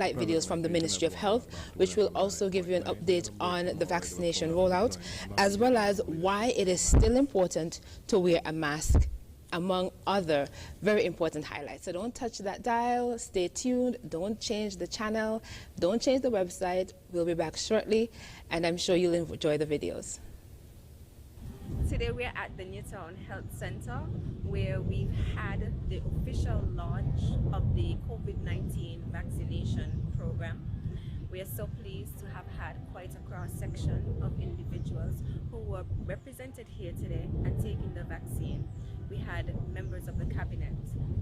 Videos from the Ministry of Health, which will also give you an update on the vaccination rollout, as well as why it is still important to wear a mask, among other very important highlights. So don't touch that dial, stay tuned, don't change the channel, don't change the website. We'll be back shortly, and I'm sure you'll enjoy the videos. Today we're at the Newtown Health Center, where we've had the official launch of the COVID-19 vaccination program. We are so pleased to have had quite a cross-section of individuals who were represented here today and taking the vaccine. We had members of the cabinet,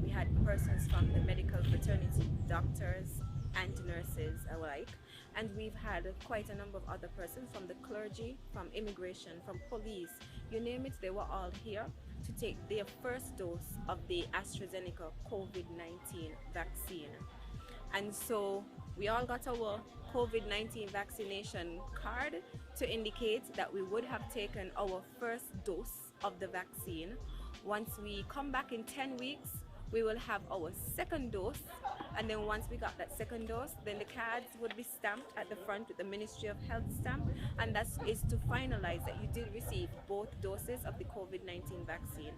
we had persons from the medical fraternity, doctors and nurses alike, and we've had quite a number of other persons from the clergy, from immigration, from police, you name it, they were all here to take their first dose of the Astrazeneca COVID-19 vaccine. And so we all got our COVID-19 vaccination card to indicate that we would have taken our first dose of the vaccine. Once we come back in 10 weeks, we will have our second dose, and then once we got that second dose, then the cards would be stamped at the front with the Ministry of Health stamp, and that is to finalize that you did receive both doses of the COVID-19 vaccine.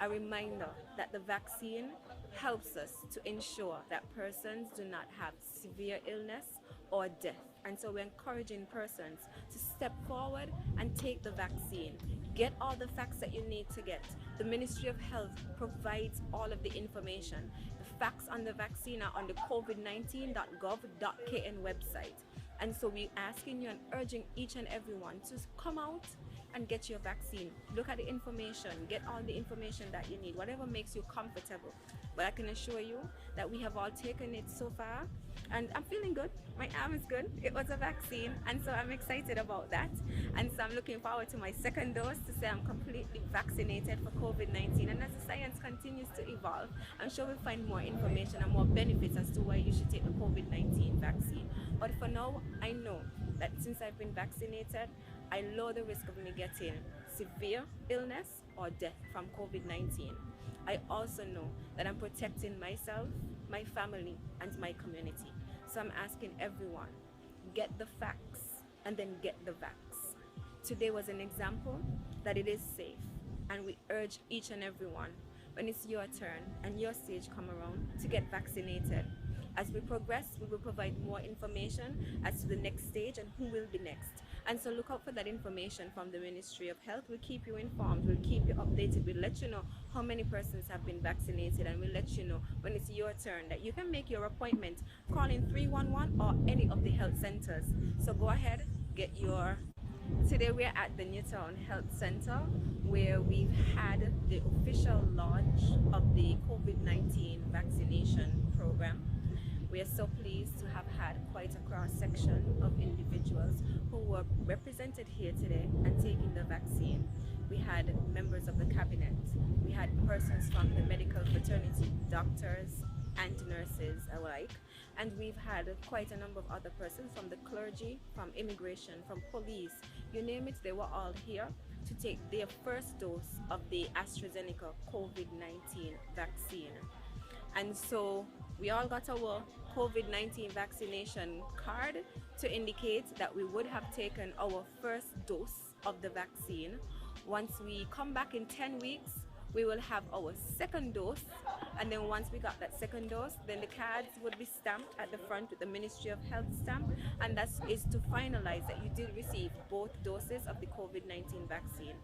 A reminder that the vaccine helps us to ensure that persons do not have severe illness or death, and so we're encouraging persons to step forward and take the vaccine. Get all the facts that you need to get. The Ministry of Health provides all of the information. The facts on the vaccine are on the covid19.gov.kn website. And so we're asking you and urging each and everyone to come out and get your vaccine. Look at the information, get all the information that you need, whatever makes you comfortable. But I can assure you that we have all taken it so far, and I'm feeling good. My arm is good. It was a vaccine, and so I'm excited about that. And so I'm looking forward to my second dose to say I'm completely vaccinated for COVID-19. And as the science continues to evolve, I'm sure we'll find more information and more benefits as to why you should take the COVID-19 vaccine. But for now, I know that since I've been vaccinated, I lower the risk of me getting severe illness or death from COVID-19. I also know that I'm protecting myself, my family, and my community. So I'm asking everyone, get the facts and then get the vax. Today was an example that it is safe, and we urge each and everyone, when it's your turn and your stage come around, to get vaccinated. As we progress, we will provide more information as to the next stage and who will be next. And so look out for that information from the Ministry of Health. We'll keep you informed, we'll keep you updated, we'll let you know how many persons have been vaccinated, and we'll let you know when it's your turn that you can make your appointment calling 311 or any of the health centers. So go ahead, get your... Today we're at the Newtown Health Center, where we've had the official launch of the COVID-19 vaccination program. We are so pleased to have had quite a cross-section of individuals who were represented here today and taking the vaccine. We had members of the cabinet, we had persons from the medical fraternity, doctors and nurses alike, and we've had quite a number of other persons from the clergy, from immigration, from police, you name it, they were all here to take their first dose of the Astrazeneca COVID-19 vaccine. And so we all got our COVID-19 vaccination card to indicate that we would have taken our first dose of the vaccine. Once we come back in 10 weeks, we will have our second dose, and then once we got that second dose, then the cards would be stamped at the front with the Ministry of Health stamp, and that is to finalize that you did receive both doses of the COVID-19 vaccine.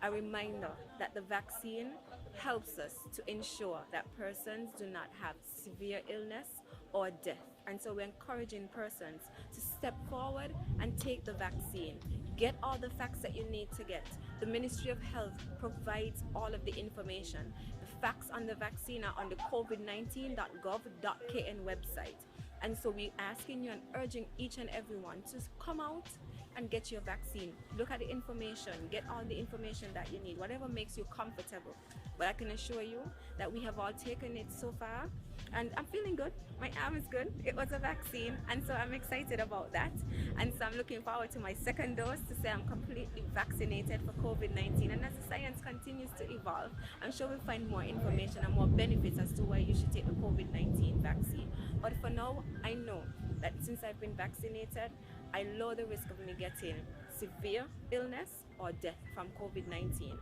A reminder that the vaccine helps us to ensure that persons do not have severe illness or death, and so we're encouraging persons to step forward and take the vaccine. Get all the facts that you need to get. The Ministry of Health provides all of the information. The facts on the vaccine are on the covid19.gov.kn website. And so we're asking you and urging each and everyone to come out and get your vaccine. Look at the information, get all the information that you need, whatever makes you comfortable. But I can assure you that we have all taken it so far, And I'm feeling good. My arm is good. It was a vaccine, and so I'm excited about that. And so I'm looking forward to my second dose to say I'm completely vaccinated for COVID-19. And as the science continues to evolve, I'm sure we'll find more information and more benefits as to why you should take the COVID-19 vaccine. But for now, I know that since I've been vaccinated, I lower the risk of me getting severe illness or death from COVID-19.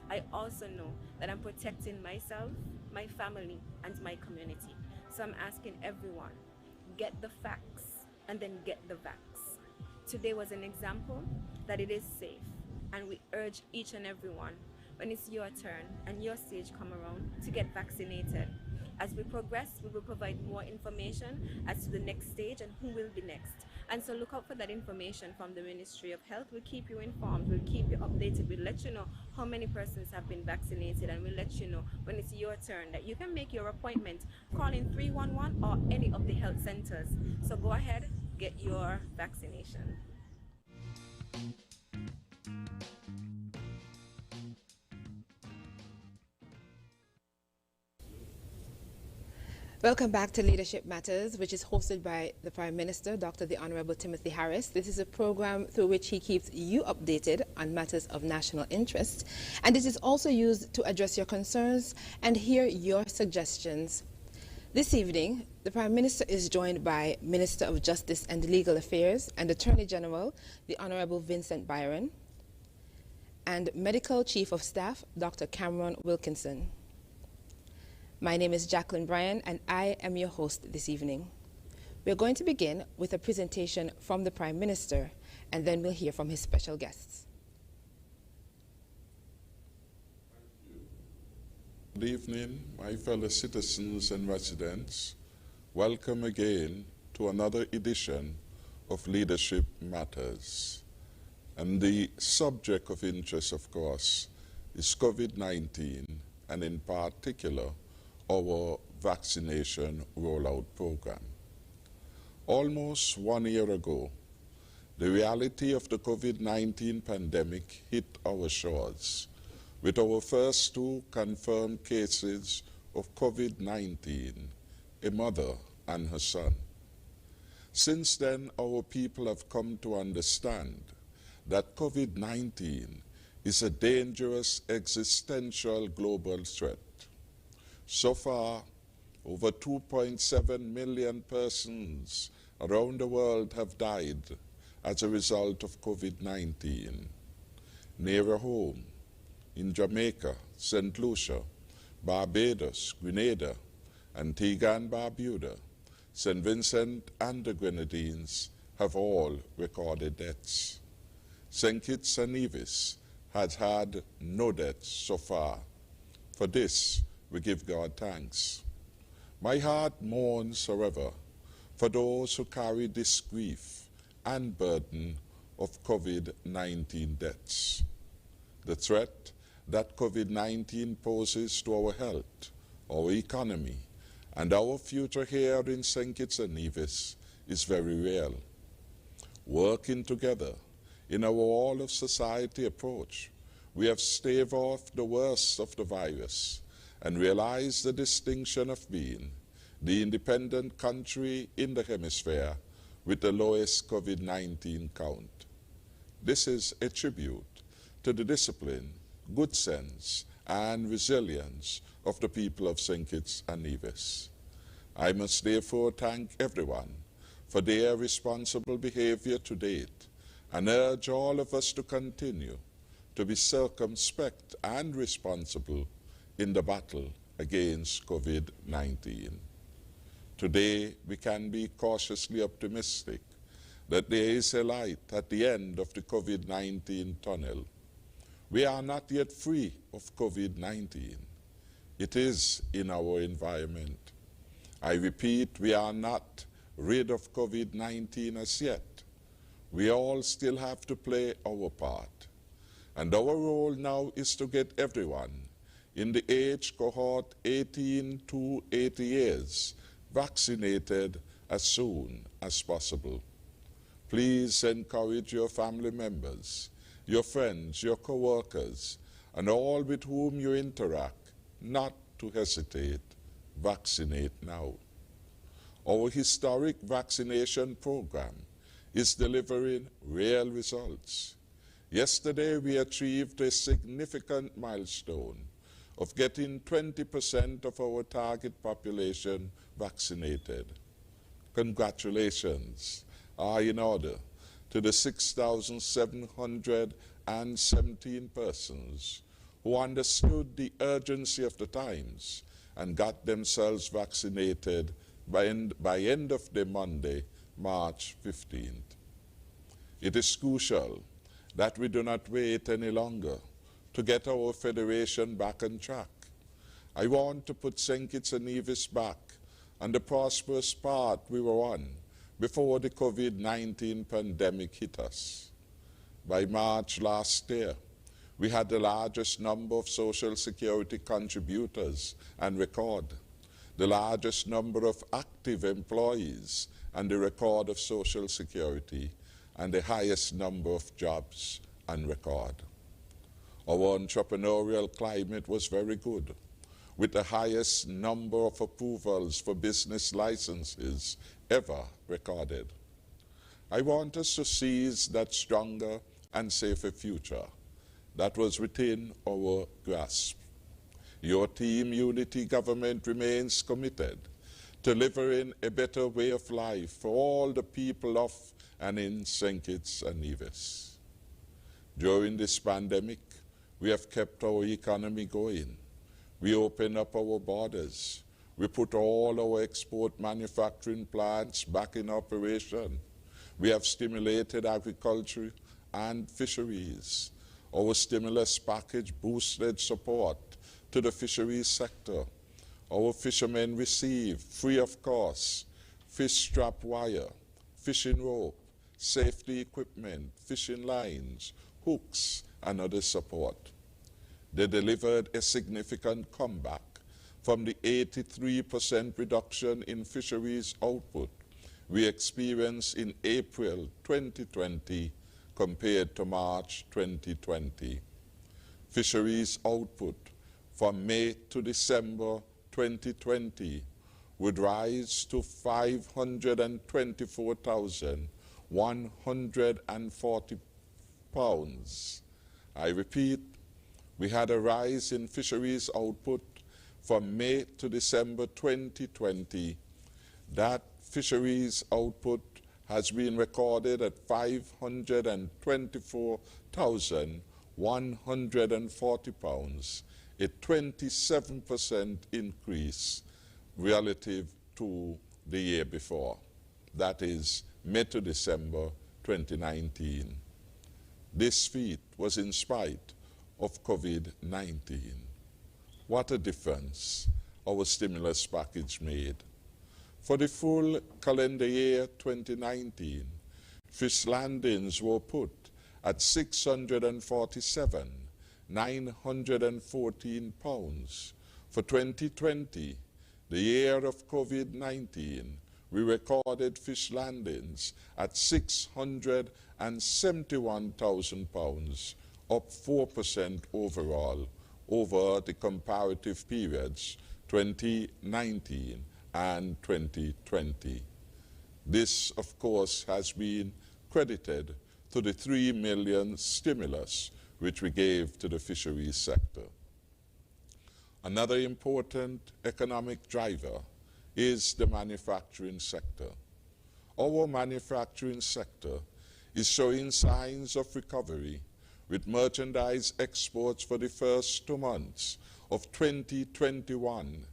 I also know that I'm protecting myself, my family, and my community. So I'm asking everyone, get the facts and then get the vax. Today was an example that it is safe, and we urge each and everyone, when it's your turn and your stage come around, to get vaccinated. As we progress, we will provide more information as to the next stage and who will be next. And so look out for that information from the Ministry of Health. We'll keep you informed, we'll keep you updated, we'll let you know how many persons have been vaccinated, and we'll let you know when it's your turn that you can make your appointment calling 311 or any of the health centers. So go ahead, get your vaccination. Welcome back to Leadership Matters, which is hosted by the Prime Minister, Dr. the Honorable Timothy Harris. This is a program through which he keeps you updated on matters of national interest, and it is also used to address your concerns and hear your suggestions. This evening, the Prime Minister is joined by Minister of Justice and Legal Affairs and Attorney General, the Honorable Vincent Byron, and Medical Chief of Staff, Dr. Cameron Wilkinson. My name is Jacqueline Bryan, and I am your host this evening. We're going to begin with a presentation from the Prime Minister, and then we'll hear from his special guests. Good evening, my fellow citizens and residents. Welcome again to another edition of Leadership Matters. And the subject of interest, of course, is COVID-19, and in particular, our vaccination rollout program. Almost 1 year ago, the reality of the COVID-19 pandemic hit our shores, with our first 2 confirmed cases of COVID-19, a mother and her son. Since then, our people have come to understand that COVID-19 is a dangerous existential global threat. So far, over 2.7 million persons around the world have died as a result of COVID-19. Nearer home, in Jamaica, St. Lucia, Barbados, Grenada, Antigua and Barbuda, St. Vincent and the Grenadines have all recorded deaths. St. Kitts and Nevis has had no deaths so far. For this, we give God thanks. My heart mourns, however, for those who carry this grief and burden of COVID-19 deaths. The threat that COVID-19 poses to our health, our economy, and our future here in St. Kitts and Nevis is very real. Working together in our all-of-society approach, we have staved off the worst of the virus and realize the distinction of being the independent country in the hemisphere with the lowest COVID-19 count. This is a tribute to the discipline, good sense, and resilience of the people of St. Kitts and Nevis. I must therefore thank everyone for their responsible behavior to date and urge all of us to continue to be circumspect and responsible in the battle against COVID-19. Today, we can be cautiously optimistic that there is a light at the end of the COVID-19 tunnel. We are not yet free of COVID-19. It is in our environment. I repeat, we are not rid of COVID-19 as yet. We all still have to play our part. And our role now is to get everyone in the age cohort 18 to 80 years vaccinated as soon as possible. Please encourage your family members, your friends, your co-workers, and all with whom you interact not to hesitate Vaccinate Now. Our historic vaccination program is delivering real results. Yesterday, we achieved a significant milestone of getting 20% of our target population vaccinated. Congratulations are in order to the 6,717 persons who understood the urgency of the times and got themselves vaccinated by end of the Monday, March 15th. It is crucial that we do not wait any longer to get our federation back on track. I want to put St Kitts and Nevis back on the prosperous path we were on before the COVID-19 pandemic hit us. By March last year, we had the largest number of Social Security contributors on record, the largest number of active employees on the record of Social Security, and the highest number of jobs on record. Our entrepreneurial climate was very good, with the highest number of approvals for business licenses ever recorded. I want us to seize that stronger and safer future that was within our grasp. Your Team Unity government remains committed to delivering a better way of life for all the people of and in St Kitts and Nevis. During this pandemic, we have kept our economy going. We opened up our borders. We put all our export manufacturing plants back in operation. We have stimulated agriculture and fisheries. Our stimulus package boosted support to the fisheries sector. Our fishermen receive, free of cost, fish strap wire, fishing rope, safety equipment, fishing lines, hooks, and other support. They delivered a significant comeback from the 83% reduction in fisheries output we experienced in April 2020 compared to March 2020. Fisheries output from May to December 2020 would rise to 524,140 pounds. I repeat, we had a rise in fisheries output from May to December 2020. That fisheries output has been recorded at 524,140 pounds, a 27% increase relative to the year before. That is May to December 2019. This feat was in spite of COVID-19. What a difference our stimulus package made. For the full calendar year 2019, fish landings were put at 647,914 pounds. For 2020, the year of COVID-19, we recorded fish landings at 671,000 pounds, up 4% overall over the comparative periods 2019 and 2020. This, of course, has been credited to the 3 million stimulus which we gave to the fisheries sector. Another important economic driver is the manufacturing sector. Our manufacturing sector is showing signs of recovery, with merchandise exports for the first 2 months of 2021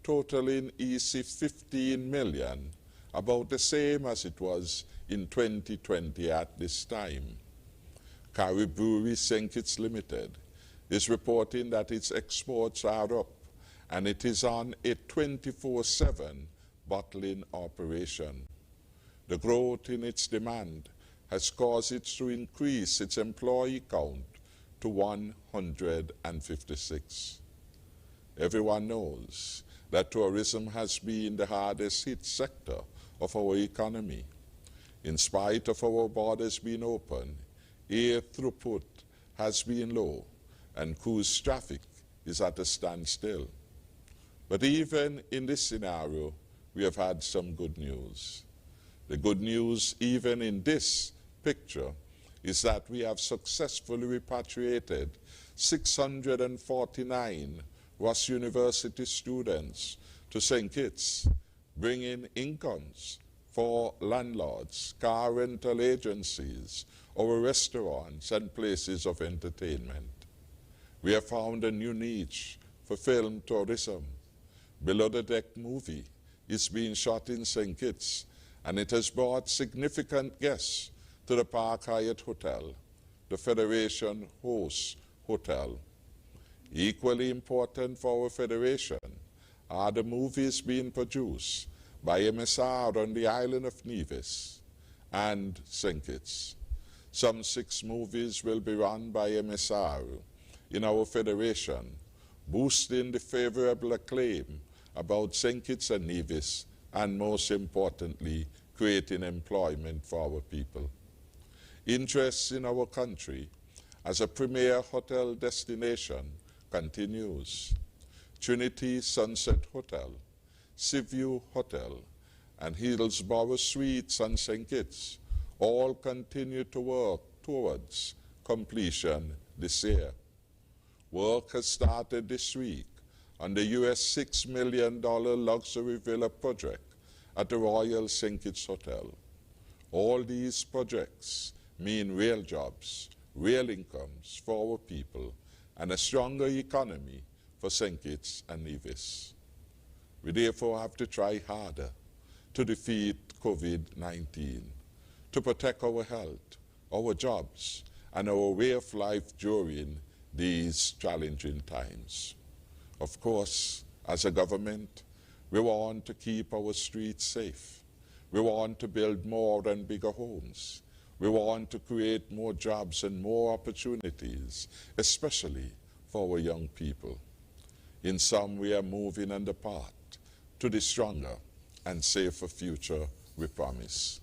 totaling EC 15 million, about the same as it was in 2020 at this time. Carrie Brewery St Kitts Limited is reporting that its exports are up, and it is on a 24/7 bottling operation. The growth in its demand has caused it to increase its employee count to 156. Everyone knows that tourism has been the hardest hit sector of our economy. In spite of our borders being open, air throughput has been low and cruise traffic is at a standstill. But even in this scenario, we have had some good news. The good news, even in this picture, is that we have successfully repatriated 649 Ross University students to St. Kitts, bringing incomes for landlords, car rental agencies, our restaurants, and places of entertainment. We have found a new niche for film tourism. Below the Deck movie is being shot in St. Kitts, and it has brought significant guests to the Park Hyatt Hotel, the Federation Host Hotel. Equally important for our Federation are the movies being produced by MSR on the island of Nevis and St. Kitts. Some 6 movies will be run by MSR in our Federation, boosting the favorable acclaim about St. Kitts and Nevis, and most importantly, creating employment for our people. Interest in our country as a premier hotel destination continues. Trinity Sunset Hotel, Seaview Hotel, and Hillsborough Suites and St. Kitts all continue to work towards completion this year. Work has started this week on the US $6 million luxury villa project at the Royal St. Kitts Hotel. All these projects mean real jobs, real incomes for our people, and a stronger economy for St. Kitts and Nevis. We therefore have to try harder to defeat COVID-19, to protect our health, our jobs, and our way of life during these challenging times. Of course, as a government, we want to keep our streets safe. We want to build more and bigger homes. We want to create more jobs and more opportunities, especially for our young people. In sum, we are moving on the path to the stronger and safer future we promise.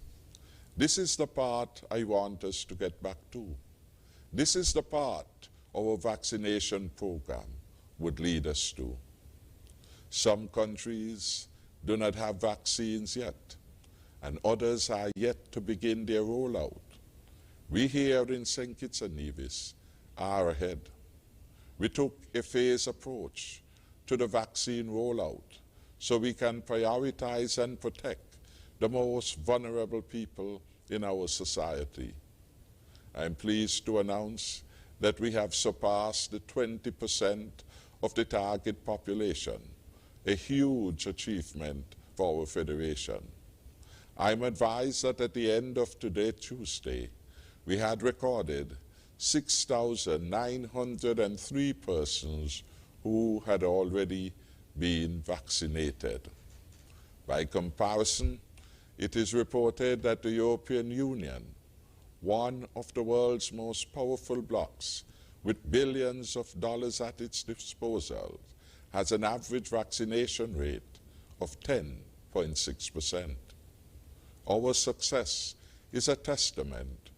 This is the part I want us to get back to. This is the part our vaccination program would lead us to. Some countries do not have vaccines yet, and others are yet to begin their rollout. We here in St. Kitts and Nevis are ahead. We took a phased approach to the vaccine rollout so we can prioritize and protect the most vulnerable people in our society. I am pleased to announce that we have surpassed the 20% of the target population, a huge achievement for our Federation. I'm advised that at the end of today, Tuesday, we had recorded 6,903 persons who had already been vaccinated. By comparison, it is reported that the European Union, one of the world's most powerful blocs with billions of dollars at its disposal, has an average vaccination rate of 10.6%. Our success is a testament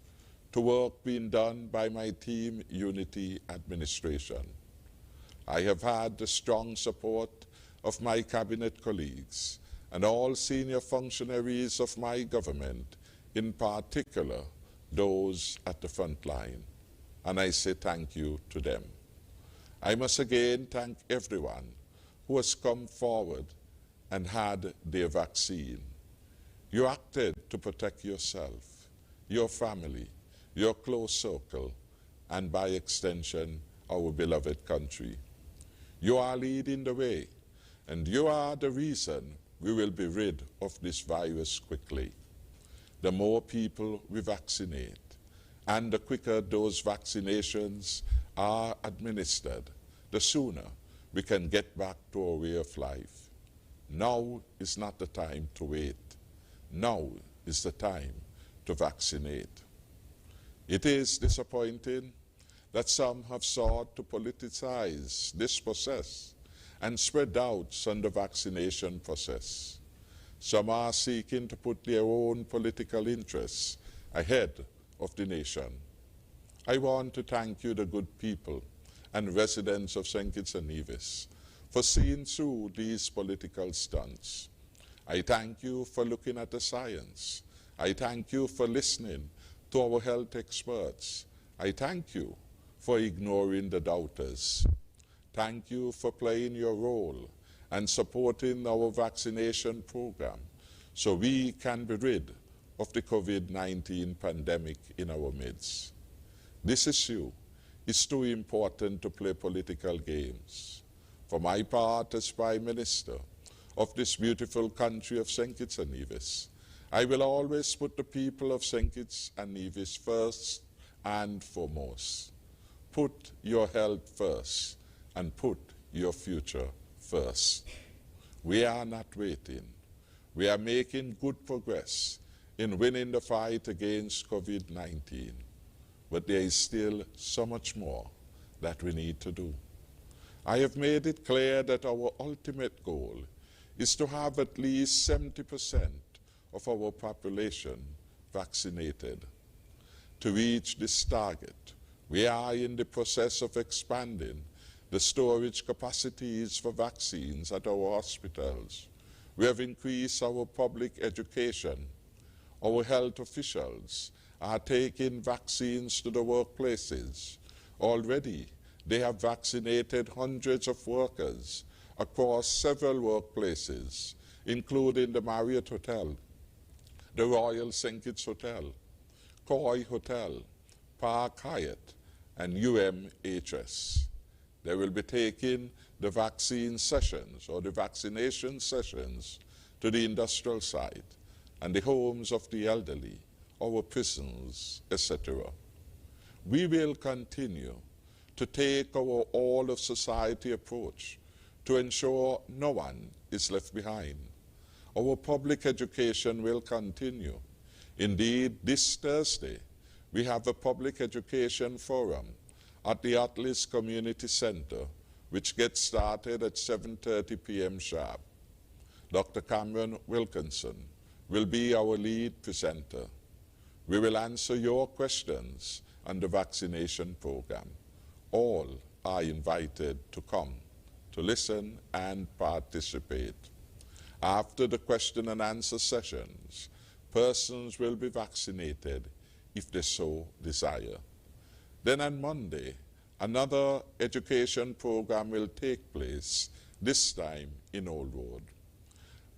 to work being done by my team Unity Administration. I have had the strong support of my cabinet colleagues and all senior functionaries of my government, in particular those at the front line, and I say thank you to them. I must again thank everyone who has come forward and had their vaccine. You acted to protect yourself, your family, your close circle, and by extension, our beloved country. You are leading the way, and you are the reason we will be rid of this virus quickly. The more people we vaccinate, and the quicker those vaccinations are administered, the sooner we can get back to our way of life. Now is not the time to wait. Now is the time to vaccinate. It is disappointing that some have sought to politicize this process and spread doubts on the vaccination process. Some are seeking to put their own political interests ahead of the nation. I want to thank you, the good people and residents of St. Kitts and Nevis, for seeing through these political stunts. I thank you for looking at the science. I thank you for listening to our health experts. I thank you for ignoring the doubters. Thank you for playing your role and supporting our vaccination program so we can be rid of the COVID-19 pandemic in our midst. This issue is too important to play political games. For my part as Prime Minister of this beautiful country of St Kitts and Nevis, I will always put the people of St Kitts and Nevis first and foremost. Put your health first and put your future first. We are not waiting. We are making good progress in winning the fight against COVID-19. But there is still so much more that we need to do. I have made it clear that our ultimate goal is to have at least 70% of our population vaccinated. To reach this target, we are in the process of expanding the storage capacities for vaccines at our hospitals. We have increased our public education. Our health officials are taking vaccines to the workplaces. Already, they have vaccinated hundreds of workers across several workplaces, including the Marriott Hotel, the Royal St Kitts Hotel, Koi Hotel, Park Hyatt, and UMHS. They will be taking the vaccine sessions or the vaccination sessions to the industrial site and the homes of the elderly, our prisons, etc. We will continue to take our all-of-society approach to ensure no one is left behind. Our public education will continue. Indeed, this Thursday, we have a public education forum at the Atlas Community Center, which gets started at 7:30 p.m. sharp. Dr. Cameron Wilkinson will be our lead presenter. We will answer your questions on the vaccination program. All are invited to come, to listen and participate. After the question and answer sessions, persons will be vaccinated if they so desire. Then on Monday, another education program will take place, this time in Old Road.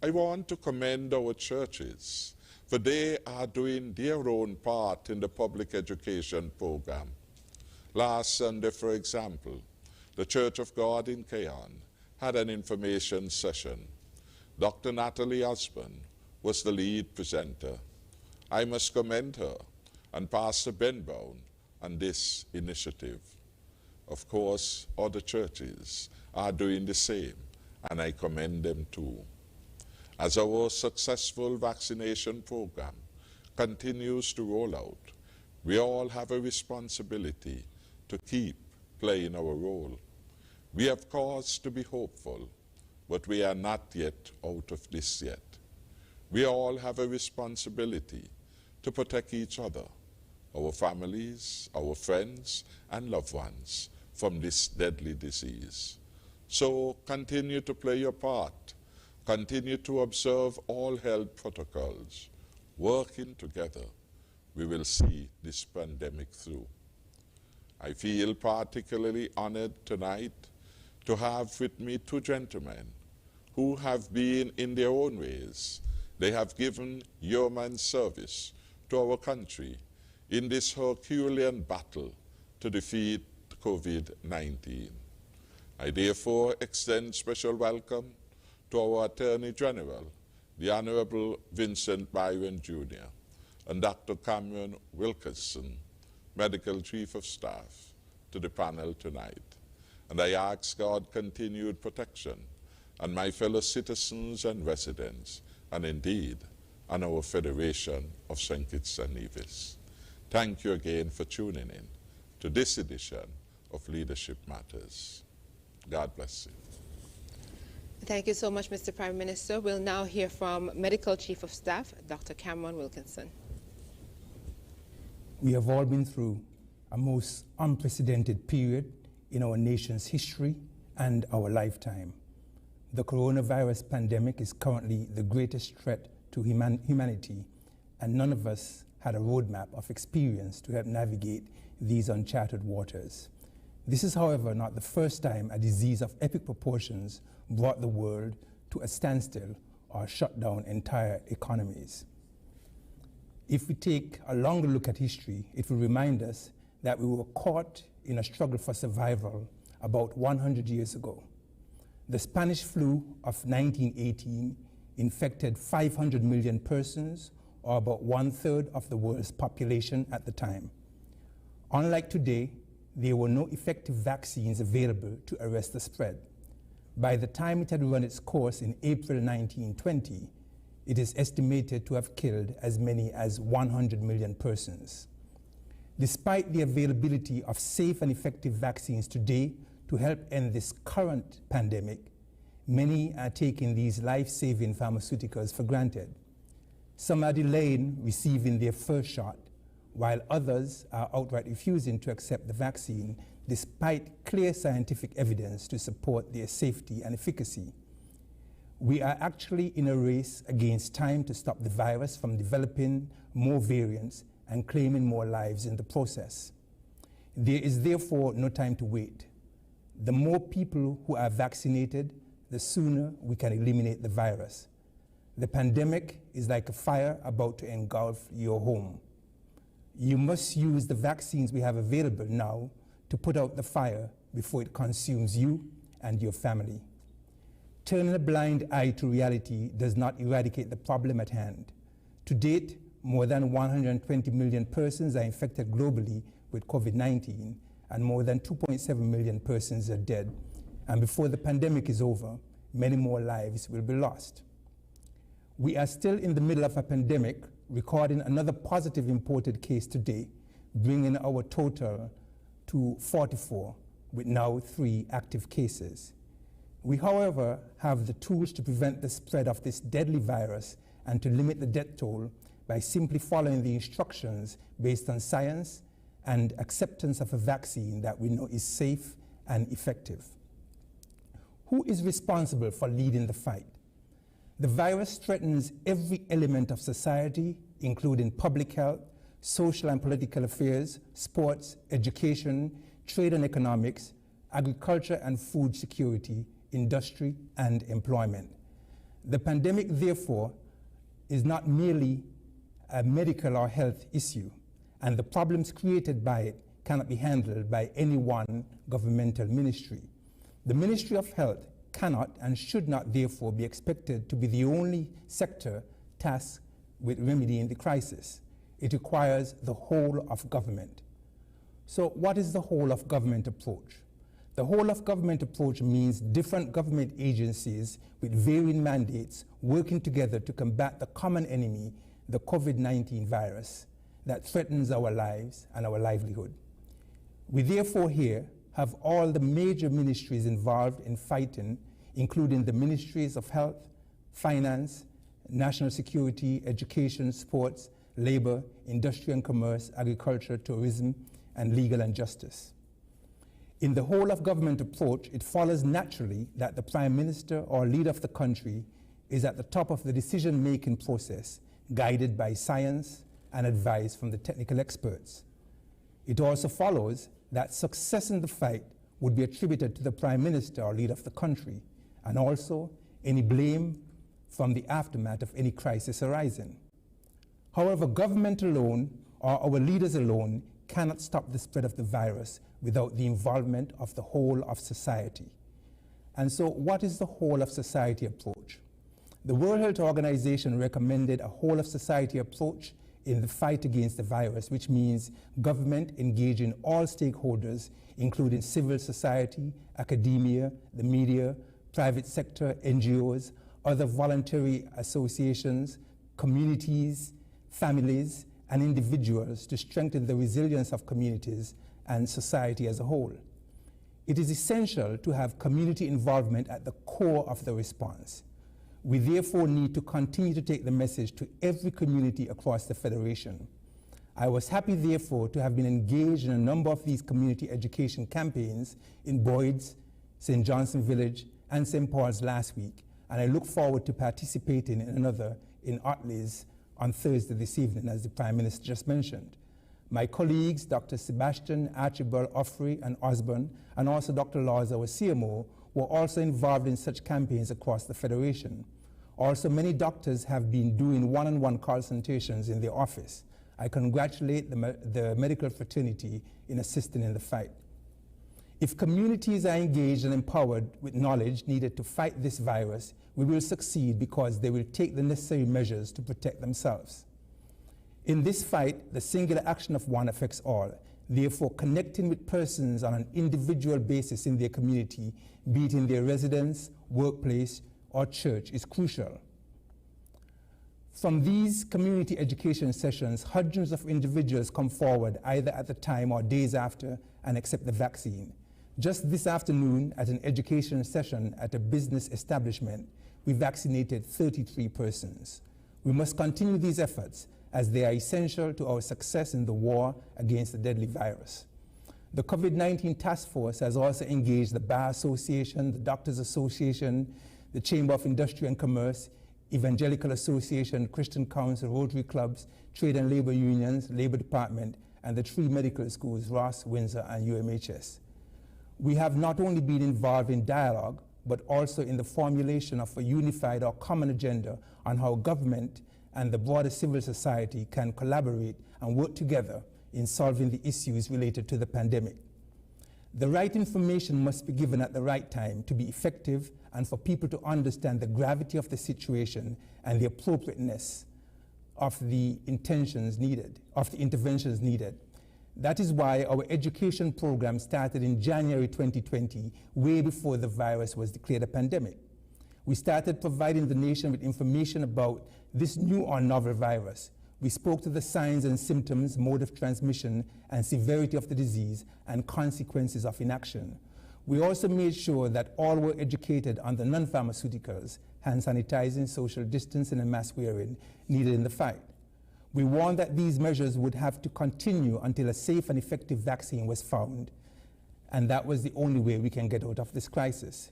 I want to commend our churches, for they are doing their own part in the public education program. Last Sunday, for example, the Church of God in Cayon had an information session. Dr. Natalie Osborne was the lead presenter. I must commend her and Pastor Ben Brown on this initiative. Of course, other churches are doing the same, and I commend them too. As our successful vaccination program continues to roll out, we all have a responsibility to keep playing our role. We have cause to be hopeful, but we are not yet out of this yet. We all have a responsibility to protect each other, our families, our friends, and loved ones from this deadly disease. So continue to play your part. Continue to observe all health protocols. Working together, we will see this pandemic through. I feel particularly honored tonight to have with me two gentlemen who have been, in their own ways, they have given yeoman service to our country in this Herculean battle to defeat COVID-19. I therefore extend special welcome to our Attorney General, the Honorable Vincent Byron Jr., and Dr. Cameron Wilkinson, Medical Chief of Staff, to the panel tonight. And I ask God continued protection on my fellow citizens and residents, and indeed on our Federation of St Kitts and Nevis. Thank you again for tuning in to this edition of Leadership Matters. God bless you. Thank you so much, Mr. Prime Minister. We'll now hear from Medical Chief of Staff, Dr. Cameron Wilkinson. We have all been through a most unprecedented period in our nation's history and our lifetime. The coronavirus pandemic is currently the greatest threat to humanity, and none of us had a roadmap of experience to help navigate these uncharted waters. This is, however, not the first time a disease of epic proportions brought the world to a standstill or shut down entire economies. If we take a longer look at history, it will remind us that we were caught in a struggle for survival about 100 years ago. The Spanish flu of 1918 infected 500 million persons, or about 1/3 of the world's population at the time. Unlike today, there were no effective vaccines available to arrest the spread. By the time it had run its course in April 1920, it is estimated to have killed as many as 100 million persons. Despite the availability of safe and effective vaccines today to help end this current pandemic, many are taking these life-saving pharmaceuticals for granted. Some are delaying receiving their first shot, while others are outright refusing to accept the vaccine despite clear scientific evidence to support their safety and efficacy. We are actually in a race against time to stop the virus from developing more variants and claiming more lives in the process. There is therefore no time to wait. The more people who are vaccinated, the sooner we can eliminate the virus. The pandemic is like a fire about to engulf your home. You must use the vaccines we have available now to put out the fire before it consumes you and your family. Turning a blind eye to reality does not eradicate the problem at hand. To date, more than 120 million persons are infected globally with COVID-19, and more than 2.7 million persons are dead. And before the pandemic is over, many more lives will be lost. We are still in the middle of a pandemic, recording another positive imported case today, bringing our total to 44, with now 3 active cases. We, however, have the tools to prevent the spread of this deadly virus and to limit the death toll by simply following the instructions based on science and acceptance of a vaccine that we know is safe and effective. Who is responsible for leading the fight? The virus threatens every element of society, including public health, social and political affairs, sports, education, trade and economics, agriculture and food security, industry, and employment. The pandemic, therefore, is not merely a medical or health issue, and the problems created by it cannot be handled by any one governmental ministry. The Ministry of Health cannot and should not therefore be expected to be the only sector tasked with remedying the crisis. It requires the whole of government. So what is the whole of government approach? The whole of government approach means different government agencies with varying mandates working together to combat the common enemy, the COVID-19 virus, that threatens our lives and our livelihood. We therefore here have all the major ministries involved in fighting, including the Ministries of Health, Finance, National Security, Education, Sports, Labor, Industry and Commerce, Agriculture, Tourism, and Legal and Justice. In the whole of government approach, it follows naturally that the Prime Minister or leader of the country is at the top of the decision-making process, guided by science and advice from the technical experts. It also follows that success in the fight would be attributed to the Prime Minister or leader of the country, and also any blame from the aftermath of any crisis arising. However, government alone or our leaders alone cannot stop the spread of the virus without the involvement of the whole of society. And so what is the whole of society approach? The World Health Organization recommended a whole of society approach in the fight against the virus, which means government engaging all stakeholders, including civil society, academia, the media, private sector, NGOs, other voluntary associations, communities, families, and individuals to strengthen the resilience of communities and society as a whole. It is essential to have community involvement at the core of the response. We therefore need to continue to take the message to every community across the Federation. I was happy, therefore, to have been engaged in a number of these community education campaigns in Boyd's, St. Johnson Village, and St. Paul's last week, and I look forward to participating in another in Otley's on Thursday this evening, as the Prime Minister just mentioned. My colleagues, Dr. Sebastian, Archibald, Offrey, and Osborne, and also Dr. Laws, our CMO, were also involved in such campaigns across the Federation. Also, many doctors have been doing one-on-one consultations in their office. I congratulate the medical fraternity in assisting in the fight. If communities are engaged and empowered with knowledge needed to fight this virus, we will succeed because they will take the necessary measures to protect themselves. In this fight, the singular action of one affects all. Therefore, connecting with persons on an individual basis in their community, be it in their residence, workplace, or church, is crucial. From these community education sessions, hundreds of individuals come forward either at the time or days after and accept the vaccine. Just this afternoon, at an education session at a business establishment, we vaccinated 33 persons. We must continue these efforts as they are essential to our success in the war against the deadly virus. The COVID-19 task force has also engaged the Bar Association, the Doctors Association, the Chamber of Industry and Commerce, Evangelical Association, Christian Council, Rotary Clubs, Trade and Labor Unions, Labor Department, and the 3 medical schools, Ross, Windsor, and UMHS. We have not only been involved in dialogue, but also in the formulation of a unified or common agenda on how government and the broader civil society can collaborate and work together in solving the issues related to the pandemic. The right information must be given at the right time to be effective and for people to understand the gravity of the situation and the appropriateness of the interventions needed. That is why our education program started in January 2020, way before the virus was declared a pandemic. We started providing the nation with information about this new or novel virus. We spoke to the signs and symptoms, mode of transmission, and severity of the disease, and consequences of inaction. We also made sure that all were educated on the non-pharmaceuticals, hand sanitizing, social distancing, and mask wearing needed in the fight. We warned that these measures would have to continue until a safe and effective vaccine was found, and that was the only way we can get out of this crisis.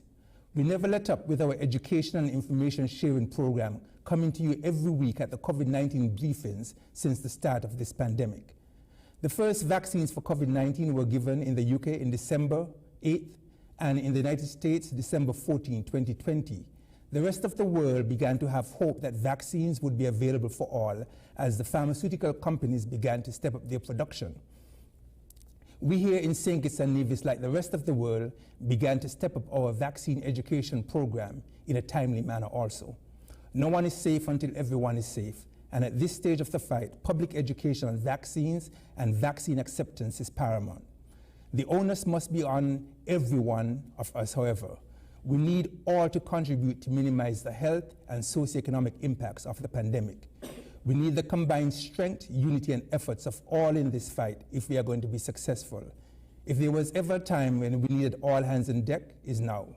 We never let up with our education and information sharing program, coming to you every week at the COVID-19 briefings since the start of this pandemic. The first vaccines for COVID-19 were given in the UK in December 8th, and in the United States, December 14, 2020. The rest of the world began to have hope that vaccines would be available for all as the pharmaceutical companies began to step up their production. We here in St Kitts and Nevis, like the rest of the world, began to step up our vaccine education program in a timely manner also. No one is safe until everyone is safe, and at this stage of the fight, public education on vaccines and vaccine acceptance is paramount. The onus must be on every one of us, however. We need all to contribute to minimize the health and socioeconomic impacts of the pandemic. We need the combined strength, unity, and efforts of all in this fight if we are going to be successful. If there was ever a time when we needed all hands on deck, is now.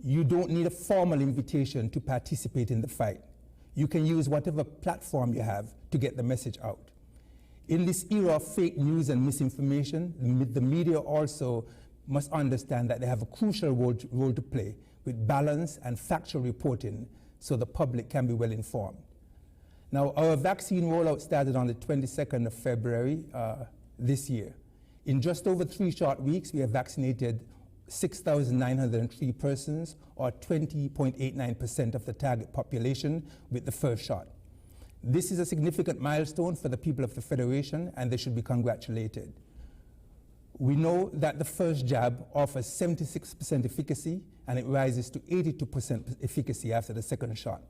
You don't need a formal invitation to participate in the fight. You can use whatever platform you have to get the message out. In this era of fake news and misinformation, the media also must understand that they have a crucial role to play with balance and factual reporting so the public can be well informed. Now, our vaccine rollout started on the 22nd of February this year. In just over 3 short weeks, we have vaccinated 6,903 persons, or 20.89% of the target population with the first shot. This is a significant milestone for the people of the Federation, and they should be congratulated. We know that the first jab offers 76% efficacy, and it rises to 82% efficacy after the second shot.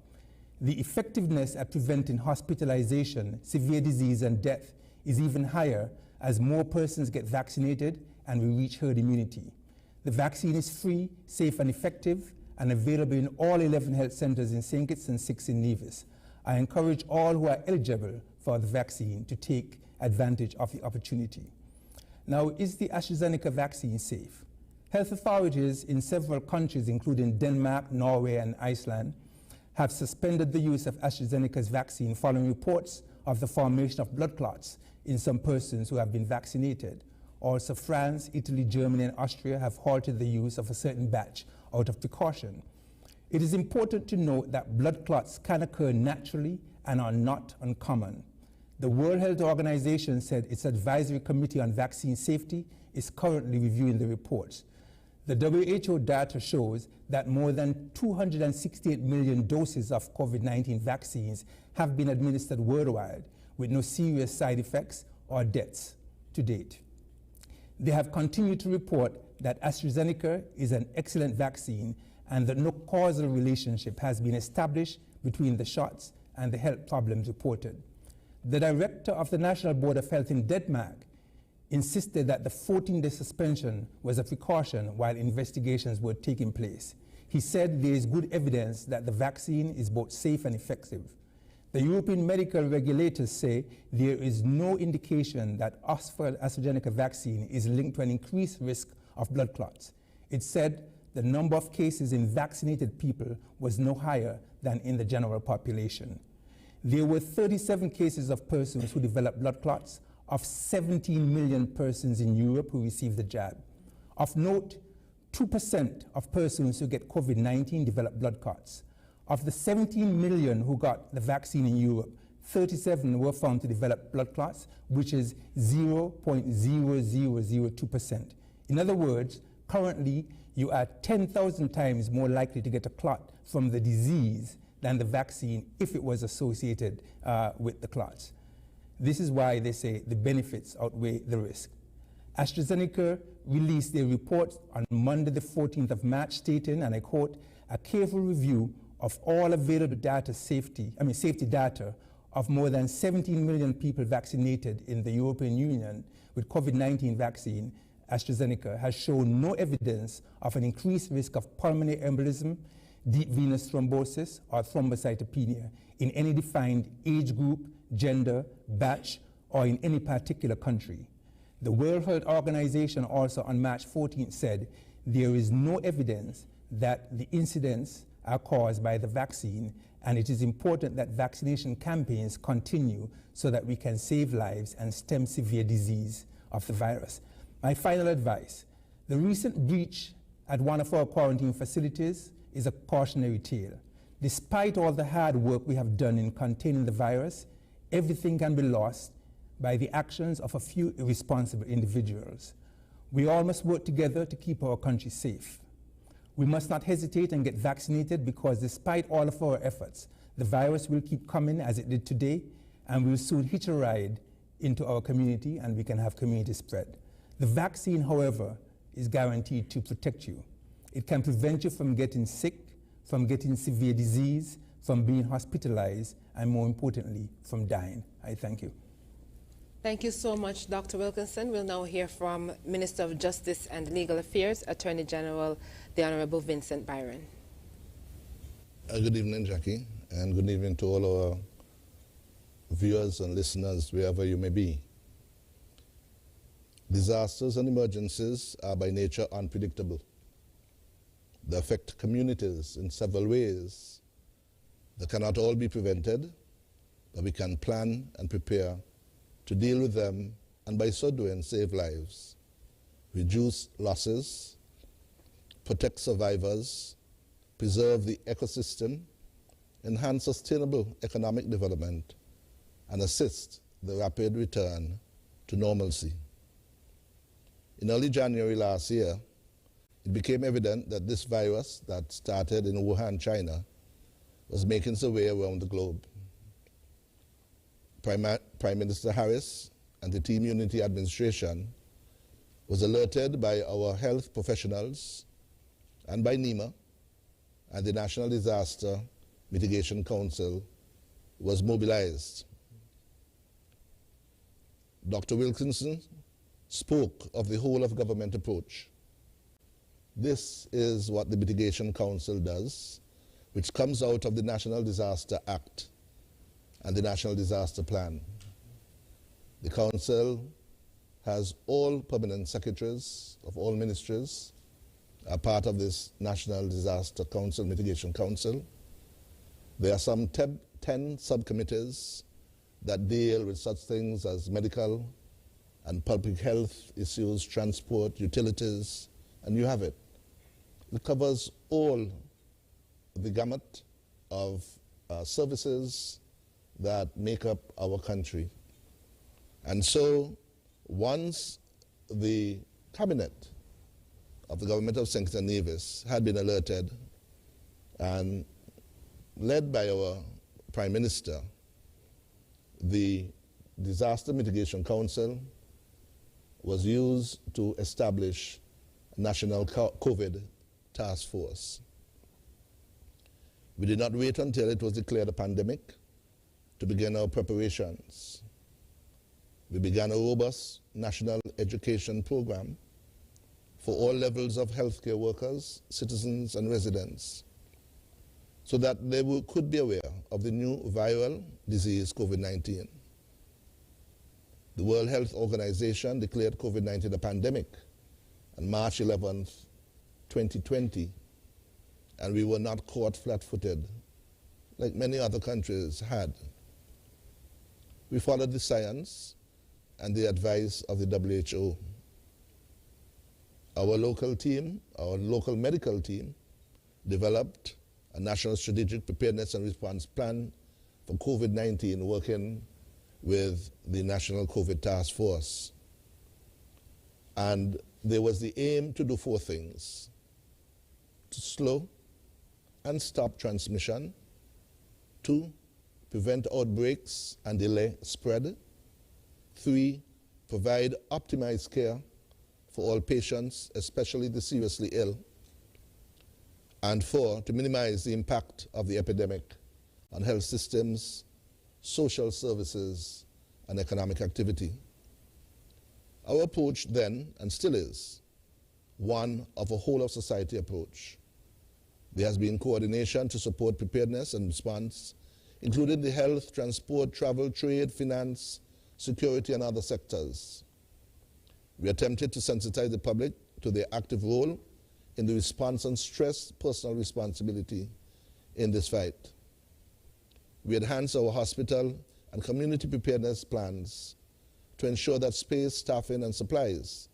The effectiveness at preventing hospitalization, severe disease, and death is even higher as more persons get vaccinated and we reach herd immunity. The vaccine is free, safe, and effective, and available in all 11 health centers in St Kitts and 6 in Nevis. I encourage all who are eligible for the vaccine to take advantage of the opportunity. Now, is the Astrazeneca vaccine safe? Health authorities in several countries, including Denmark, Norway, and Iceland, have suspended the use of AstraZeneca's vaccine following reports of the formation of blood clots in some persons who have been vaccinated. Also, France, Italy, Germany, and Austria have halted the use of a certain batch out of precaution. It is important to note that blood clots can occur naturally and are not uncommon. The World Health Organization said its advisory committee on vaccine safety is currently reviewing the reports. The WHO data shows that more than 268 million doses of COVID-19 vaccines have been administered worldwide with no serious side effects or deaths to date. They have continued to report that Astrazeneca is an excellent vaccine and that no causal relationship has been established between the shots and the health problems reported. The director of the National Board of Health in Denmark insisted that the 14-day suspension was a precaution while investigations were taking place. He said there is good evidence that the vaccine is both safe and effective. The European medical regulators say there is no indication that Oxford AstraZeneca vaccine is linked to an increased risk of blood clots. It said the number of cases in vaccinated people was no higher than in the general population. There were 37 cases of persons who developed blood clots, of 17 million persons in Europe who received the jab. Of note, 2% of persons who get COVID-19 develop blood clots. Of the 17 million who got the vaccine in Europe, 37 were found to develop blood clots, which is 0.0002%. In other words, currently you are 10,000 times more likely to get a clot from the disease than the vaccine if it was associated with the clots. This is why they say the benefits outweigh the risk. AstraZeneca released their report on Monday the 14th of March stating, and I quote, "A careful review of all available safety data of more than 17 million people vaccinated in the European Union with COVID-19 vaccine, AstraZeneca has shown no evidence of an increased risk of pulmonary embolism, deep venous thrombosis, or thrombocytopenia in any defined age group, gender, batch, or in any particular country." The World Health Organization also on March 14th said there is no evidence that the incidents are caused by the vaccine, and it is important that vaccination campaigns continue so that we can save lives and stem severe disease of the virus. My final advice: the recent breach at one of our quarantine facilities is a cautionary tale. Despite all the hard work we have done in containing the virus, everything can be lost by the actions of a few irresponsible individuals. We all must work together to keep our country safe. We must not hesitate and get vaccinated, because despite all of our efforts, the virus will keep coming as it did today, and we will soon hitch a ride into our community and we can have community spread. The vaccine, however, is guaranteed to protect you. It can prevent you from getting sick, from getting severe disease, from being hospitalized, and more importantly, from dying. I thank you. Thank you so much, Dr. Wilkinson. We'll now hear from Minister of Justice and Legal Affairs, Attorney General, the Honorable Vincent Byron. Good evening, Jackie, and good evening to all our viewers and listeners, wherever you may be. Disasters and emergencies are by nature unpredictable. They affect communities in several ways. They cannot all be prevented, but we can plan and prepare to deal with them, and by so doing, save lives, reduce losses, protect survivors, preserve the ecosystem, enhance sustainable economic development, and assist the rapid return to normalcy. In early January last year, it became evident that this virus that started in Wuhan, China, was making its way around the globe. Prime Minister Harris and the Team Unity administration was alerted by our health professionals and by NEMA, and the National Disaster Mitigation Council was mobilized. Dr. Wilkinson spoke of the whole of government approach. This is what the Mitigation Council does, which comes out of the National Disaster Act and the National Disaster Plan. The Council has all permanent secretaries of all ministries are part of this National Disaster Council, Mitigation Council. There are some 10 subcommittees that deal with such things as medical and public health issues, transport, utilities, and you have it. It covers all the gamut of services that make up our country. And so once the cabinet of the government of St Kitts and Nevis had been alerted, and led by our Prime Minister, the Disaster Mitigation Council was used to establish a national COVID task force. We did not wait until it was declared a pandemic to begin our preparations. We began a robust national education program for all levels of healthcare workers, citizens, and residents, so that they could be aware of the new viral disease, COVID-19. The World Health Organization declared COVID-19 a pandemic on March 11th, 2020, and we were not caught flat-footed like many other countries had. We followed the science and the advice of the WHO. Our local team, our local medical team, developed a national strategic preparedness and response plan for COVID-19, working with the National COVID Task Force. And there was the aim to do four things: to slow and stop transmission, 2, prevent outbreaks and delay spread, 3, provide optimized care for all patients, especially the seriously ill, and 4, to minimize the impact of the epidemic on health systems, social services, and economic activity. Our approach then, and still is, one of a whole-of-society approach. There has been coordination to support preparedness and response, including the health, transport, travel, trade, finance, security, and other sectors. We attempted to sensitize the public to their active role in the response and stress personal responsibility in this fight. We enhanced our hospital and community preparedness plans to ensure that space, staffing, and supplies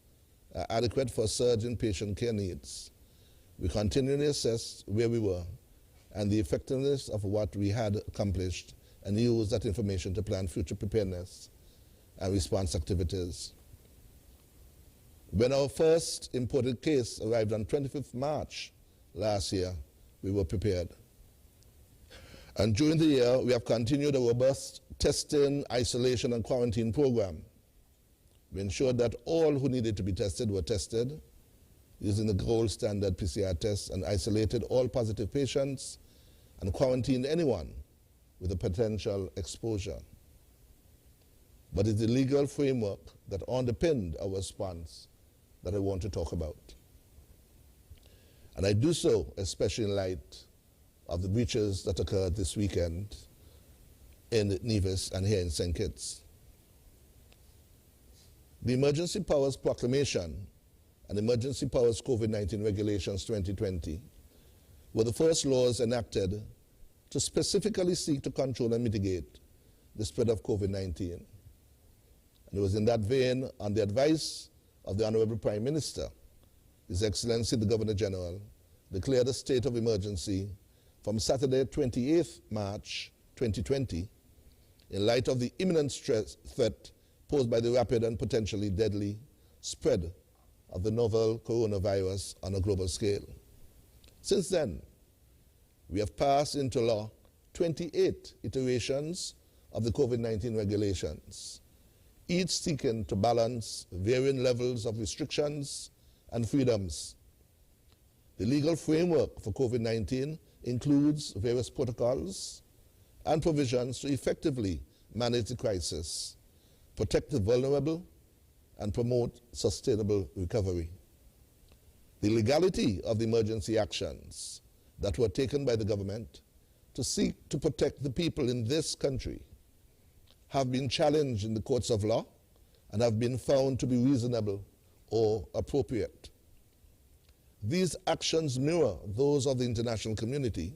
are adequate for a surge in patient care needs. We continually assessed where we were and the effectiveness of what we had accomplished, and used that information to plan future preparedness and response activities. When our first imported case arrived on 25th March last year, we were prepared. And during the year, we have continued a robust testing, isolation, and quarantine program. We ensured that all who needed to be tested were tested using the gold standard PCR test, and isolated all positive patients and quarantined anyone with a potential exposure. But it's the legal framework that underpinned our response that I want to talk about. And I do so especially in light of the breaches that occurred this weekend in Nevis and here in St. Kitts. The Emergency Powers Proclamation and Emergency Powers COVID-19 Regulations 2020 were the first laws enacted to specifically seek to control and mitigate the spread of COVID-19. And it was in that vein, on the advice of the Honorable Prime Minister, His Excellency the Governor General declared a state of emergency from Saturday 28th March 2020 in light of the imminent threat posed by the rapid and potentially deadly spread of the novel coronavirus on a global scale. Since then, we have passed into law 28 iterations of the COVID-19 regulations, each seeking to balance varying levels of restrictions and freedoms. The legal framework for COVID-19 includes various protocols and provisions to effectively manage the crisis, protect the vulnerable, and promote sustainable recovery. The legality of the emergency actions that were taken by the government to seek to protect the people in this country have been challenged in the courts of law and have been found to be reasonable or appropriate. These actions mirror those of the international community,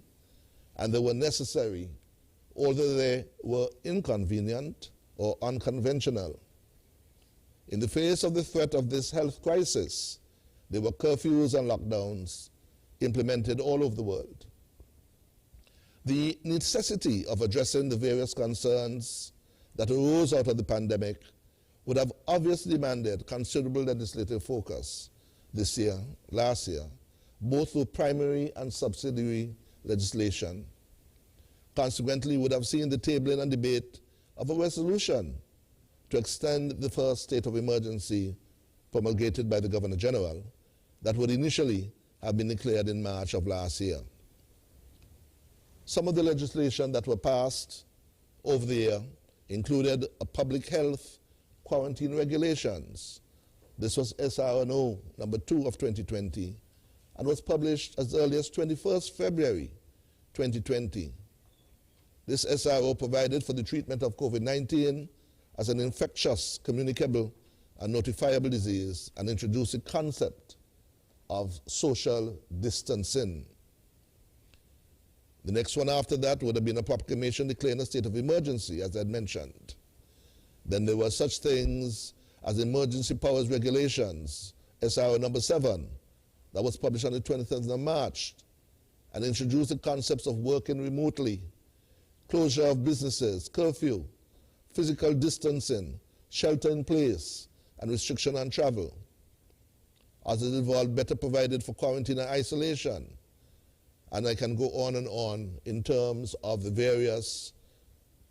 and they were necessary, although they were inconvenient or unconventional. In the face of the threat of this health crisis, there were curfews and lockdowns implemented all over the world. The necessity of addressing the various concerns that arose out of the pandemic would have obviously demanded considerable legislative focus this year, last year, both through primary and subsidiary legislation. Consequently, would have seen the tabling and debate of a resolution to extend the first state of emergency promulgated by the Governor General that would initially have been declared in March of last year. Some of the legislation that were passed over the year included a public health quarantine regulations. This was SRNO number 2 of 2020 and was published as early as 21st February 2020. This SRO provided for the treatment of COVID-19 as an infectious, communicable, and notifiable disease and introduced the concept of social distancing. The next one after that would have been a proclamation declaring a state of emergency, as I had mentioned. Then there were such things as emergency powers regulations, SRO number 7, that was published on the 23rd of March and introduced the concepts of working remotely, closure of businesses, curfew, physical distancing, shelter in place, and restriction on travel. As it involved better provided for quarantine and isolation. And I can go on and on in terms of the various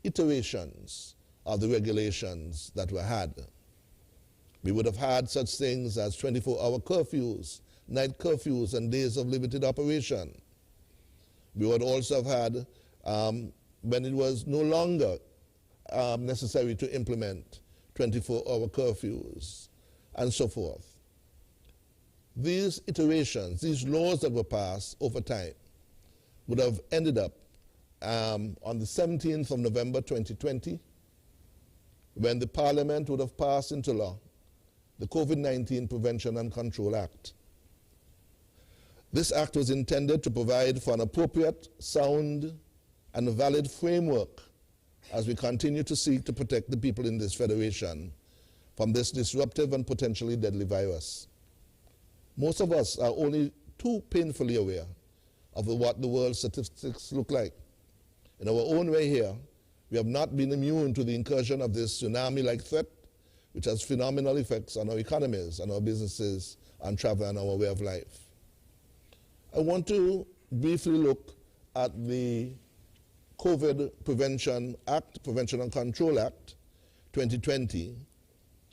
iterations of the regulations that were had. We would have had such things as 24-hour curfews, night curfews, and days of limited operation. We would also have had, when it was no longer necessary to implement 24-hour curfews, and so forth. These iterations, these laws that were passed over time, would have ended up on the 17th of November 2020, when the Parliament would have passed into law the COVID-19 Prevention and Control Act. This act was intended to provide for an appropriate, sound, and valid framework as we continue to seek to protect the people in this federation from this disruptive and potentially deadly virus. Most of us are only too painfully aware of what the world statistics look like. In our own way here, we have not been immune to the incursion of this tsunami-like threat, which has phenomenal effects on our economies, on our businesses, on travel, and our way of life. I want to briefly look at the COVID Prevention Act, Prevention and Control Act 2020.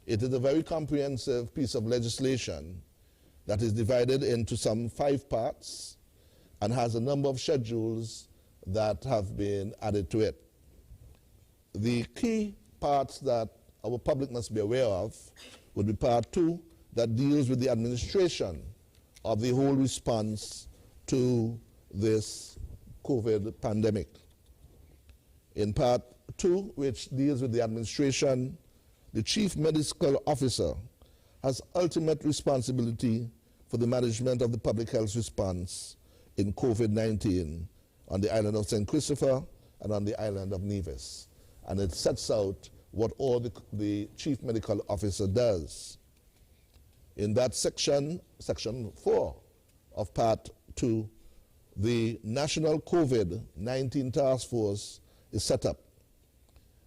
It is a very comprehensive piece of legislation that is divided into some 5 parts and has a number of schedules that have been added to it. The key parts that our public must be aware of would be Part 2, that deals with the administration of the whole response to this COVID pandemic. In Part 2, which deals with the administration, the Chief Medical Officer has ultimate responsibility for the management of the public health response in COVID-19 on the island of St. Christopher and on the island of Nevis. And it sets out what all the Chief Medical Officer does. In that section, Section 4 of Part 2, the National COVID-19 Task Force is set up.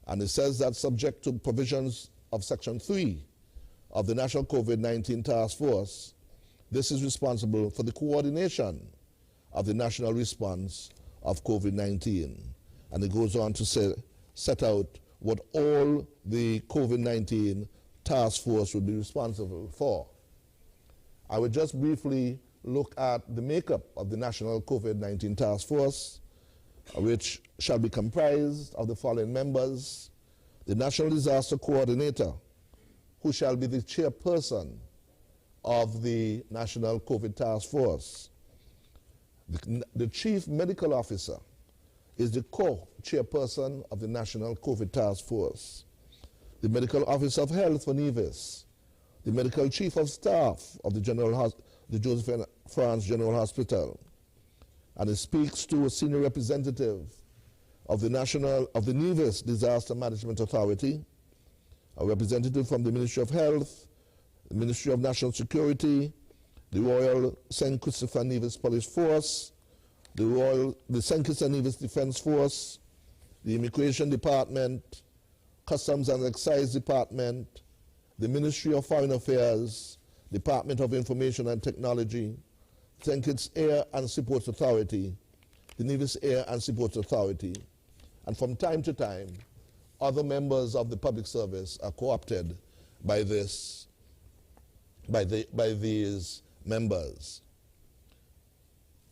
And it says that subject to provisions of Section 3 of the National COVID-19 Task Force, this is responsible for the coordination of the national response of COVID-19. And it goes on to set out what all the COVID-19 task force would be responsible for. I would just briefly look at the makeup of the National COVID-19 Task Force, which shall be comprised of the following members: the National Disaster Coordinator, who shall be the chairperson of the National COVID Task Force. The Chief Medical Officer is the co-chairperson of the National COVID Task Force. The Medical Officer of Health for Nevis, the Medical Chief of Staff of the Joseph France General Hospital, and it speaks to a senior representative of the Nevis Disaster Management Authority, a representative from the Ministry of Health, the Ministry of National Security, the Royal St Kitts and Nevis Police Force, the St Kitts and Nevis Defense Force, the Immigration Department, Customs and Excise Department, the Ministry of Foreign Affairs, Department of Information and Technology, St Kitts Air and Seaports Authority, the Nevis Air and Seaports Authority, and from time to time, other members of the public service are co-opted by these members.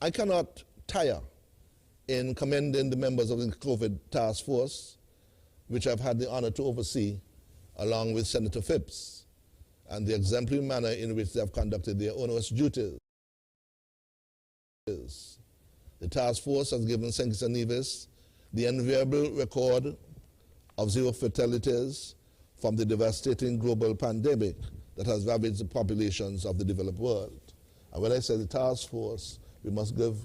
I cannot tire in commending the members of the COVID task force, which I've had the honor to oversee, along with Senator Phipps, and the exemplary manner in which they have conducted their onerous duties. The task force has given St Kitts and Nevis the enviable record of 0 fatalities from the devastating global pandemic that has ravaged the populations of the developed world. And when I say the task force, we must give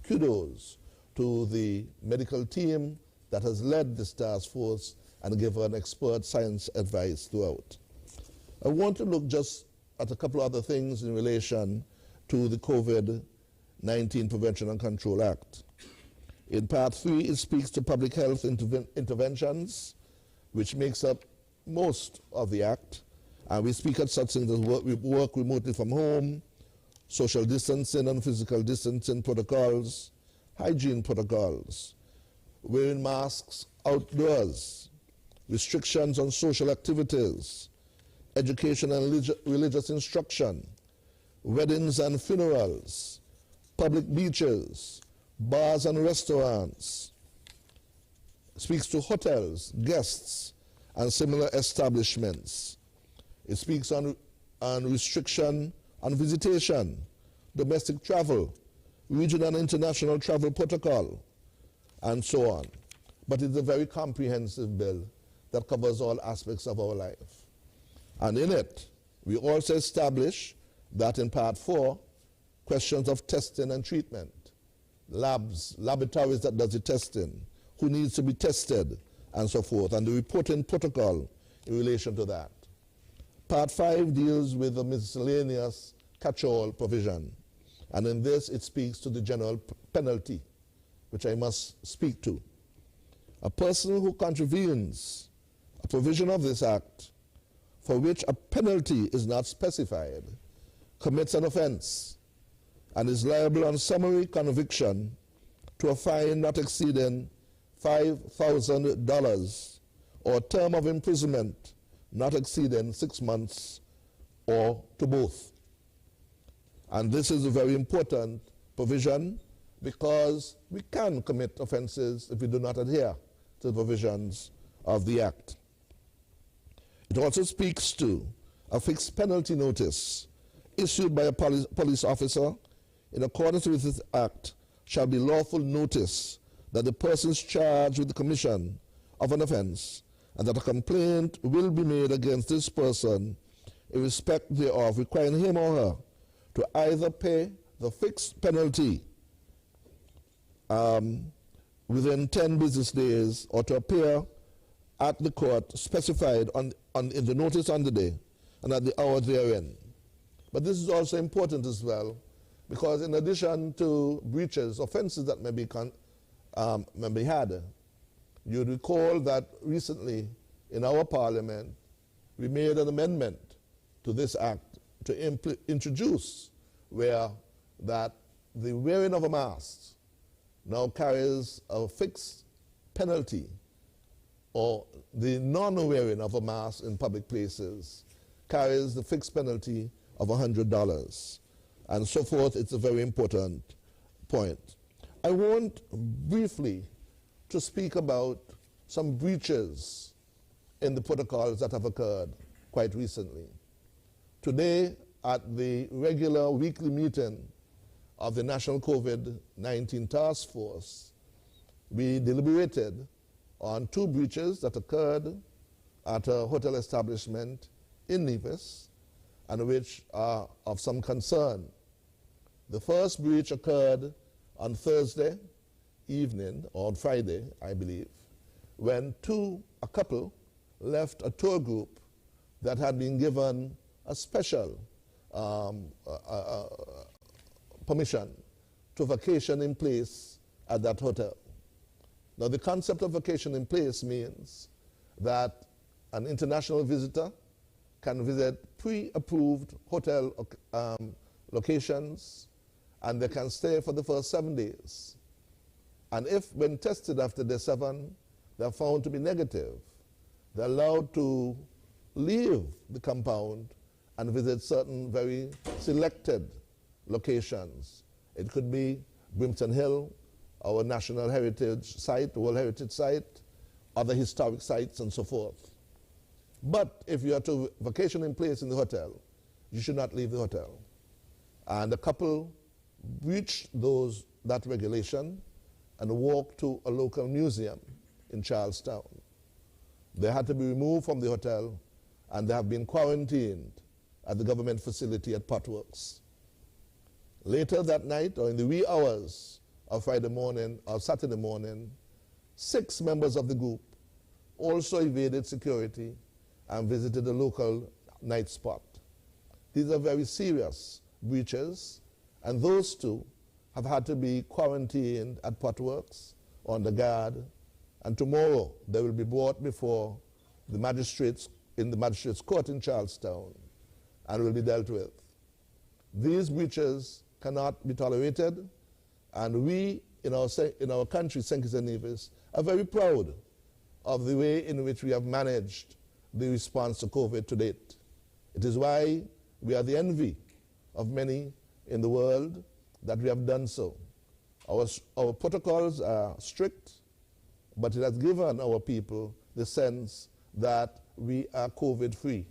kudos to the medical team that has led this task force and given expert science advice throughout. I want to look just at a couple other things in relation to the COVID-19 Prevention and Control Act. In Part 3, it speaks to public health interventions, which makes up most of the Act. And we speak at such things as work remotely from home, social distancing and physical distancing protocols, hygiene protocols, wearing masks outdoors, restrictions on social activities, education and religious instruction, weddings and funerals, public beaches, bars and restaurants. It speaks to hotels, guests, and similar establishments. It speaks on restriction on visitation, domestic travel, regional and international travel protocol, and so on. But it's a very comprehensive bill that covers all aspects of our life. And in it, we also establish that in Part 4, questions of testing and treatment, labs, laboratories that does the testing, who needs to be tested, and so forth, and the reporting protocol in relation to that. Part 5 deals with the miscellaneous catch-all provision, and in this it speaks to the general penalty, which I must speak to. A person who contravenes a provision of this Act for which a penalty is not specified commits an offense and is liable on summary conviction to a fine not exceeding $5,000 or a term of imprisonment not exceeding 6 months or to both. And this is a very important provision because we can commit offenses if we do not adhere to the provisions of the Act. It also speaks to a fixed penalty notice issued by a police officer in accordance with this Act shall be lawful notice that the person is charged with the commission of an offense and that a complaint will be made against this person in respect thereof, requiring him or her to either pay the fixed penalty within 10 business days or to appear at the court specified in the notice on the day and at the hour therein. But this is also important as well because in addition to breaches, offenses that may be had, you'd recall that recently in our parliament we made an amendment to this Act to introduce where that the wearing of a mask now carries a fixed penalty, or the non-wearing of a mask in public places carries the fixed penalty of $100, and so forth. It's a very important point. I want briefly to speak about some breaches in the protocols that have occurred quite recently. Today, at the regular weekly meeting of the National COVID-19 Task Force, we deliberated on 2 breaches that occurred at a hotel establishment in Nevis and which are of some concern. The first breach occurred on Thursday evening, or on Friday, I believe, when a couple left a tour group that had been given a special permission to vacation in place at that hotel. Now, the concept of vacation in place means that an international visitor can visit pre-approved hotel locations, and they can stay for the first 7 days. And if, when tested after day 7, they're found to be negative, they're allowed to leave the compound and visit certain very selected locations. It could be Brimton Hill, our National Heritage Site, World Heritage Site, other historic sites, and so forth. But if you are to vacation in place in the hotel, you should not leave the hotel. And the couple breached that regulation and walked to a local museum in Charlestown. They had to be removed from the hotel, and they have been quarantined at the government facility at Potworks. Later that night, or in the wee hours of Friday morning or Saturday morning, 6 members of the group also evaded security and visited a local night spot. These are very serious breaches, and those 2 have had to be quarantined at Potworks on the guard, and tomorrow they will be brought before the magistrates in the magistrates court in Charlestown and will be dealt with. These breaches cannot be tolerated, and we in our country, St Kitts and Nevis, are very proud of the way in which we have managed the response to COVID to date. It is why we are the envy of many in the world that we have done so. Our protocols are strict, but it has given our people the sense that we are COVID-free.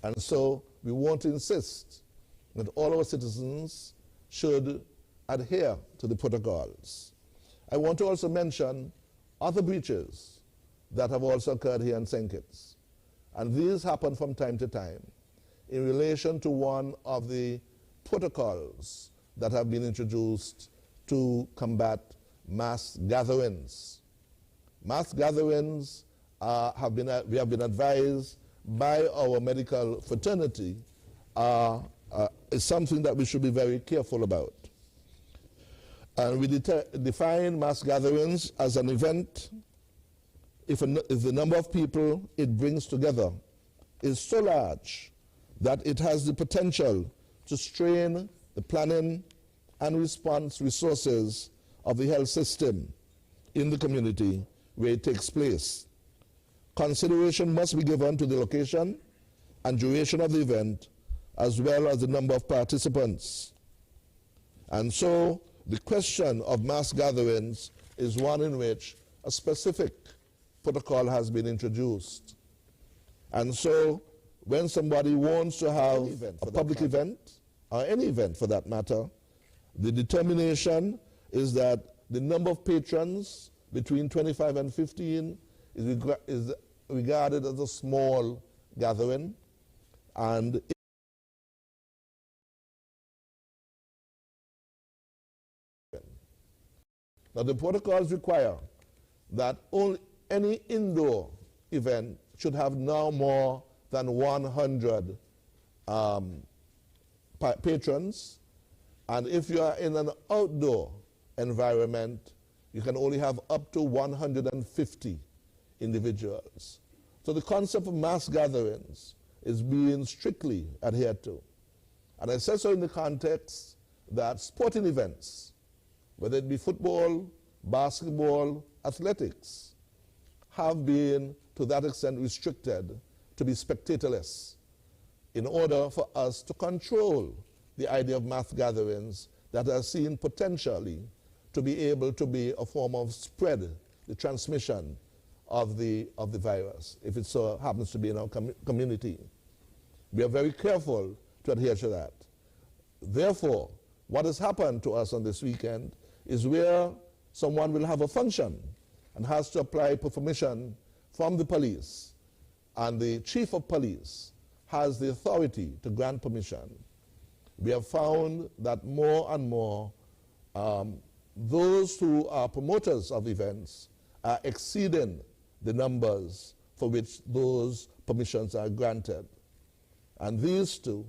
And so we want to insist that all our citizens should adhere to the protocols. I want to also mention other breaches that have also occurred here in St. Kitts. And these happen from time to time in relation to one of the protocols that have been introduced to combat mass gatherings. Mass gatherings we have been advised by our medical fraternity is something that we should be very careful about. And we define mass gatherings as an event if the number of people it brings together is so large that it has the potential to strain the planning and response resources of the health system in the community where it takes place. Consideration must be given to the location and duration of the event, as well as the number of participants. And so the question of mass gatherings is one in which a specific protocol has been introduced. And so when somebody wants to have a public event, or any event for that matter, the determination is that the number of patrons between 25 and 15 is regarded as a small gathering, and now the protocols require that any indoor event should have no more than 100 patrons, and if you are in an outdoor environment, you can only have up to 150 individuals. So the concept of mass gatherings is being strictly adhered to. And I say so in the context that sporting events, whether it be football, basketball, athletics, have been to that extent restricted to be spectatorless in order for us to control the idea of mass gatherings that are seen potentially to be able to be a form of spread, the transmission of the virus, if it so happens to be in our community. We are very careful to adhere to that. Therefore, what has happened to us on this weekend is where someone will have a function and has to apply for permission from the police, and the chief of police has the authority to grant permission. We have found that more and more those who are promoters of events are exceeding the numbers for which those permissions are granted. And these two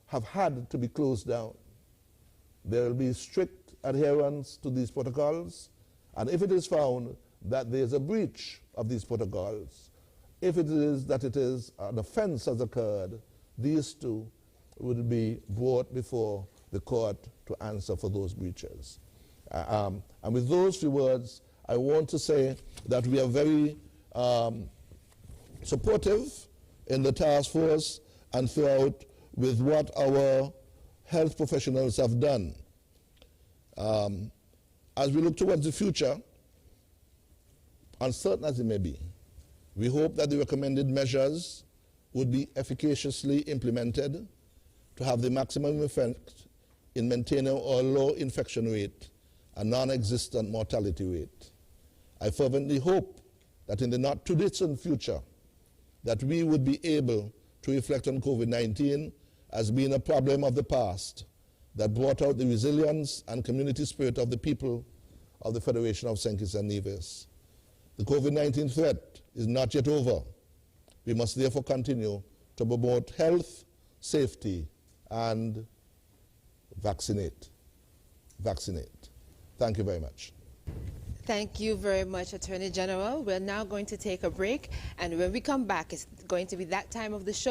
have had to be closed down. There will be strict adherence to these protocols, and if it is found that there is a breach of these protocols, if it is that an offense has occurred, these two will be brought before the court to answer for those breaches. And with those few words, I want to say that we are very supportive in the task force and throughout with what our health professionals have done. As we look towards the future, uncertain as it may be, we hope that the recommended measures would be efficaciously implemented to have the maximum effect in maintaining our low infection rate and non-existent mortality rate. I fervently hope that in the not too distant future that we would be able to reflect on COVID-19 as being a problem of the past that brought out the resilience and community spirit of the people of the Federation of St Kitts and Nevis. The COVID-19 threat is not yet over. We must therefore continue to promote health, safety, and vaccinate. Vaccinate. Thank you very much. Thank you very much, Attorney General. We're now going to take a break, and when we come back, it's going to be that time of the show